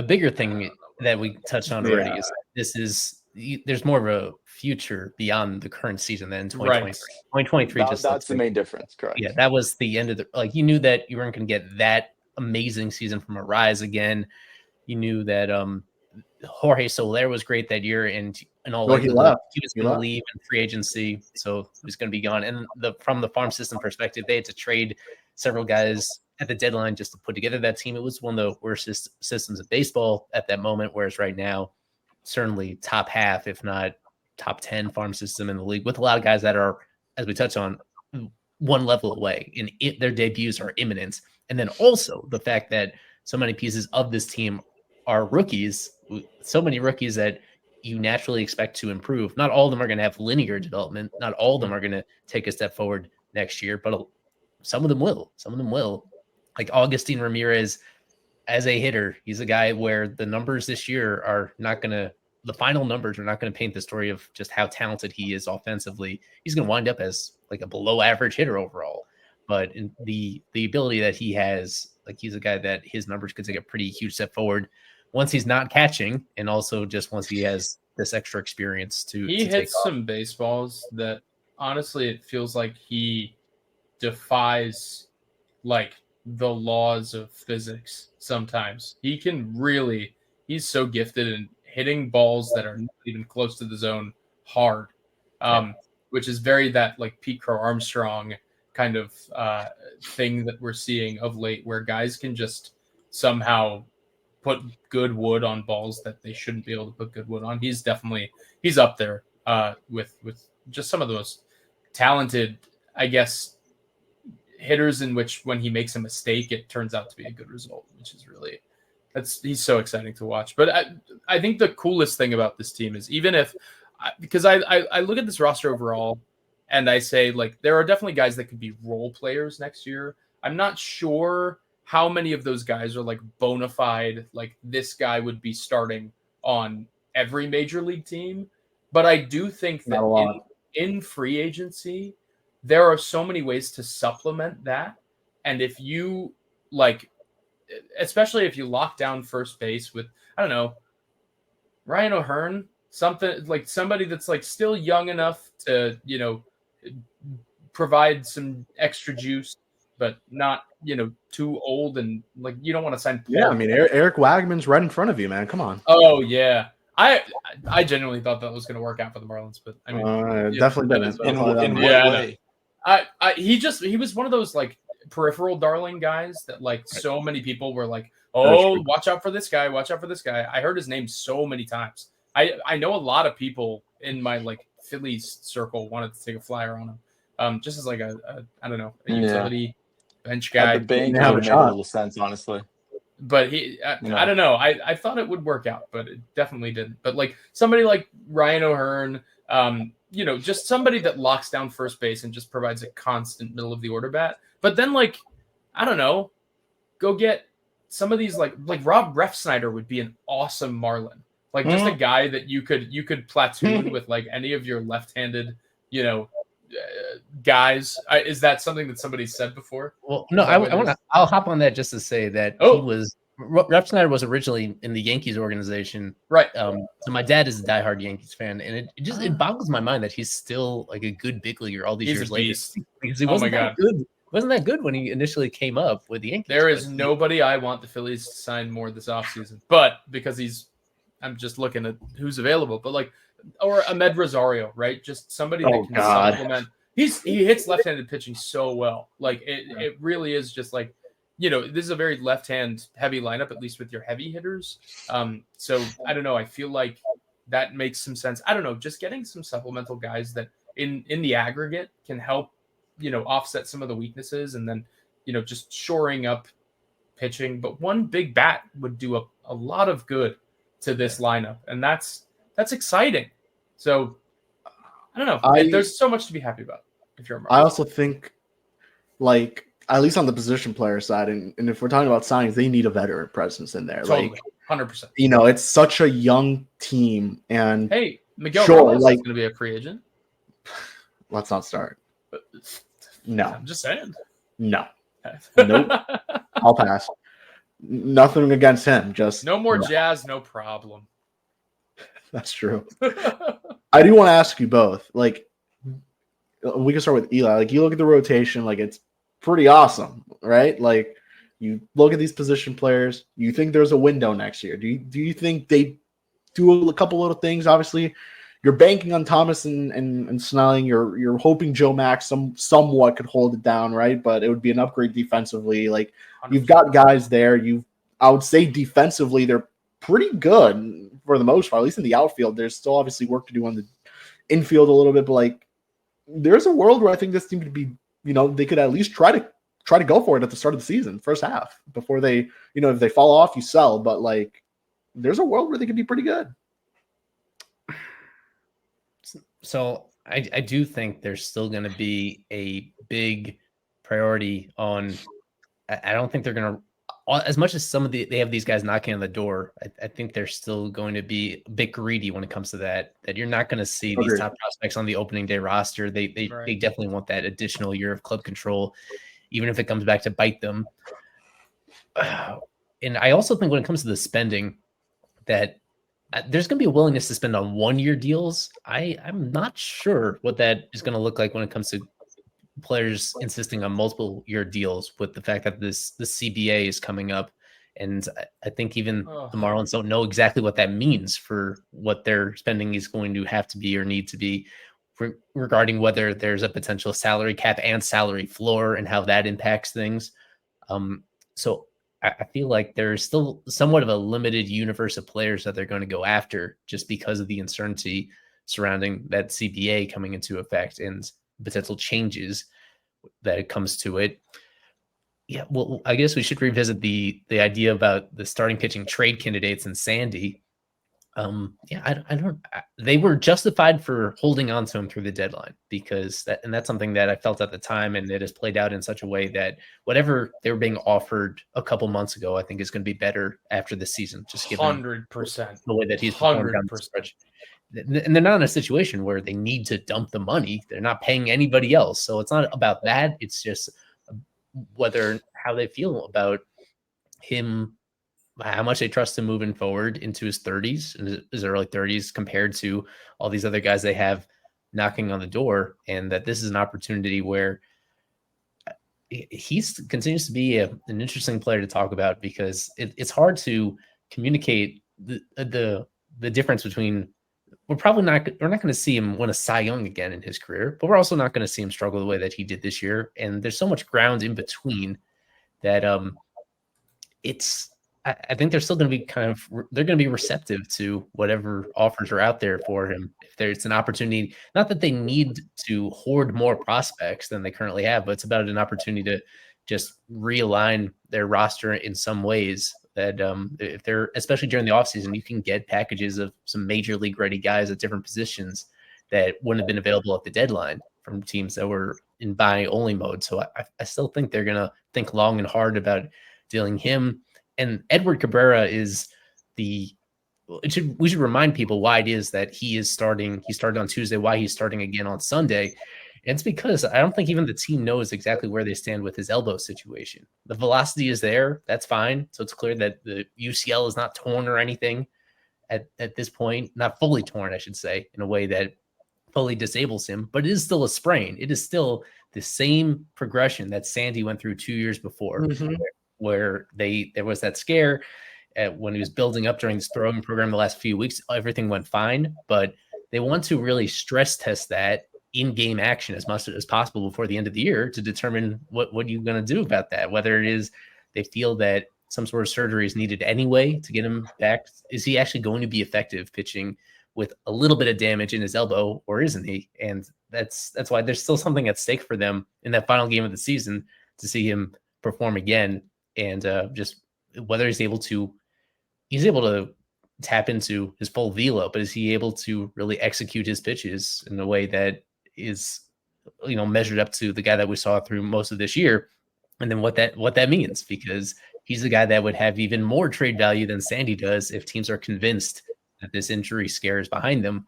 the bigger thing that we touched on already is there's more of a future beyond the current season than 2023. 2023 that's the main difference, correct? Yeah, that was the end of you knew that you weren't going to get that amazing season from Arise again. You knew that Jorge Soler was great that year, and all likelihood he was going to leave in free agency, so he was going to be gone. And from the farm system perspective, they had to trade several guys at the deadline just to put together that team. It was one of the worst systems of baseball at that moment, whereas right now, certainly top half, if not top 10 farm system in the league, with a lot of guys that are, as we touched on, one level away, and their debuts are imminent. And then also the fact that so many pieces of this team are rookies, so many rookies that you naturally expect to improve. Not all of them are going to have linear development. Not all of them are going to take a step forward next year, but some of them will. Some of them will. Like Augustin Ramirez, as a hitter, he's a guy where the numbers this year are not going to, the final numbers are not going to paint the story of just how talented he is offensively. He's going to wind up as like a below average hitter overall. But in the ability that he has, like he's a guy that his numbers could take a pretty huge step forward once he's not catching, and also just once he has this extra experience he hits some baseballs that honestly it feels like he defies like the laws of physics. Sometimes he's so gifted in hitting balls that are not even close to the zone hard, which is very that like Pete Crow Armstrong kind of thing that we're seeing of late, where guys can just somehow put good wood on balls that they shouldn't be able to put good wood on. He's up there with just some of the most talented, I guess, hitters in which when he makes a mistake, it turns out to be a good result, which is really, he's so exciting to watch. But I think the coolest thing about this team is because I look at this roster overall and I say, like, there are definitely guys that could be role players next year. I'm not sure how many of those guys are like bona fide, like this guy would be starting on every major league team. But I do think that in free agency, there are so many ways to supplement that. And if you like, especially if you lock down first base with, I don't know, Ryan O'Hearn, something like somebody that's like still young enough to, provide some extra juice, but not, too old, and like you don't want to sign. Yeah, I mean Eric Wagman's right in front of you, man. Come on. Oh yeah, I genuinely thought that was going to work out for the Marlins, but I mean, definitely didn't. In what way? He was one of those like peripheral darling guys that like so many people were like, oh, watch out for this guy, watch out for this guy. I heard his name so many times. I know a lot of people in my like Phillies circle wanted to take a flyer on him, just as like a I don't know, a utility bench guy. At the bank would make a little sense, honestly. But I don't know. I thought it would work out, but it definitely didn't. But like somebody like Ryan O'Hearn, just somebody that locks down first base and just provides a constant middle of the order bat. But then like, I don't know, go get some of these like Rob Refsnyder would be an awesome Marlin. Like just a guy that you could platoon with like any of your left-handed, guys. Is that something that somebody said before? Well, no, I'll hop on that just to say that Refsnyder was originally in the Yankees organization. Right. So my dad is a diehard Yankees fan, and it boggles my mind that he's still like a good big leaguer all these years later. Because he wasn't that good. Wasn't that good when he initially came up with the Yankees? There is nobody I want the Phillies to sign more this offseason. But because I'm just looking at who's available. But like, or Ahmed Rosario, right? Just somebody that can supplement. He hits left-handed pitching so well. Like it really is just like, this is a very left-hand heavy lineup, at least with your heavy hitters. So I don't know. I feel like that makes some sense. I don't know. Just getting some supplemental guys that in the aggregate can help, offset some of the weaknesses, and then, just shoring up pitching. But one big bat would do a lot of good to this lineup, and that's exciting. So I don't know. There's so much to be happy about if you're a Marlins. I also think, like, at least on the position player side, and if we're talking about signings, they need a veteran presence in there. Totally, like 100%. It's such a young team, and hey, Miguel Rojas is going to be a free agent. Let's not start. No, I'm just saying. No, nope. I'll pass. nothing against him. Just no more Jazz, no problem. That's true. I do want to ask you both. Like, we can start with Eli. Like, you look at the rotation, like it's pretty awesome, right? Like, you look at these position players. You think there's a window next year? Do you think they do a couple little things? Obviously, you're banking on Thomas and Snelling. You're hoping Joe Max somewhat could hold it down, right? But it would be an upgrade defensively. Like, 100%. You've got guys there. I would say defensively they're pretty good for the most part. At least in the outfield, there's still obviously work to do on the infield a little bit. But like, there's a world where I think this team could be, they could at least try to go for it at the start of the season, first half, before they, if they fall off, you sell. But like, there's a world where they could be pretty good. So I do think there's still going to be a big priority on. I don't think they're going to, as much as they have these guys knocking on the door. I think they're still going to be a bit greedy when it comes to that. That you're not going to see these top prospects on the opening day roster. They definitely want that additional year of club control, even if it comes back to bite them. And I also think when it comes to the spending, that there's going to be a willingness to spend on 1-year deals. I'm not sure what that is going to look like when it comes to players insisting on multiple year deals, with the fact that the CBA is coming up. And I think even the Marlins don't know exactly what that means for what their spending is going to have to be or need to be regarding whether there's a potential salary cap and salary floor and how that impacts things. So I feel like there's still somewhat of a limited universe of players that they're going to go after, just because of the uncertainty surrounding that CBA coming into effect and potential changes that it comes to it. Yeah, well, I guess we should revisit the idea about the starting pitching trade candidates and Sandy. They were justified for holding on to him through the deadline, because that's something that I felt at the time, and it has played out in such a way that whatever they were being offered a couple months ago, I think is going to be better after the season, just given 100% the way that he's performed down the stretch. And they're not in a situation where they need to dump the money. They're not paying anybody else. So it's not about that. It's just how they feel about him, how much they trust him moving forward into his 30s and his early 30s compared to all these other guys they have knocking on the door. And that this is an opportunity where he continues to be an interesting player to talk about, because it's hard to communicate the difference between. We're not going to see him win a Cy Young again in his career, but we're also not going to see him struggle the way that he did this year. And there's so much ground in between that I think they're still going to be they're going to be receptive to whatever offers are out there for him. If there's an opportunity, not that they need to hoard more prospects than they currently have, but it's about an opportunity to just realign their roster in some ways. That if they're, especially during the offseason, you can get packages of some major league ready guys at different positions that wouldn't have been available at the deadline from teams that were in buy only mode. So I still think they're going to think long and hard about dealing him. And Edward Cabrera we should remind people why it is that he is starting. He started on Tuesday, why he's starting again on Sunday. And it's because I don't think even the team knows exactly where they stand with his elbow situation. The velocity is there. That's fine. So it's clear that the UCL is not torn or anything at this point, not fully torn, I should say, in a way that fully disables him, but it is still a sprain. It is still the same progression that Sandy went through 2 years before, where there was that scare when he was building up during this throwing program the last few weeks. Everything went fine, but they want to really stress test that in-game action as much as possible before the end of the year to determine what you're going to do about that. Whether it is they feel that some sort of surgery is needed anyway to get him back. Is he actually going to be effective pitching with a little bit of damage in his elbow, or isn't he? And that's why there's still something at stake for them in that final game of the season to see him perform again. And just whether he's able to tap into his full velo, but is he able to really execute his pitches in a way that is, measured up to the guy that we saw through most of this year? And then what that means, because he's the guy that would have even more trade value than Sandy does if teams are convinced that this injury scare is behind them.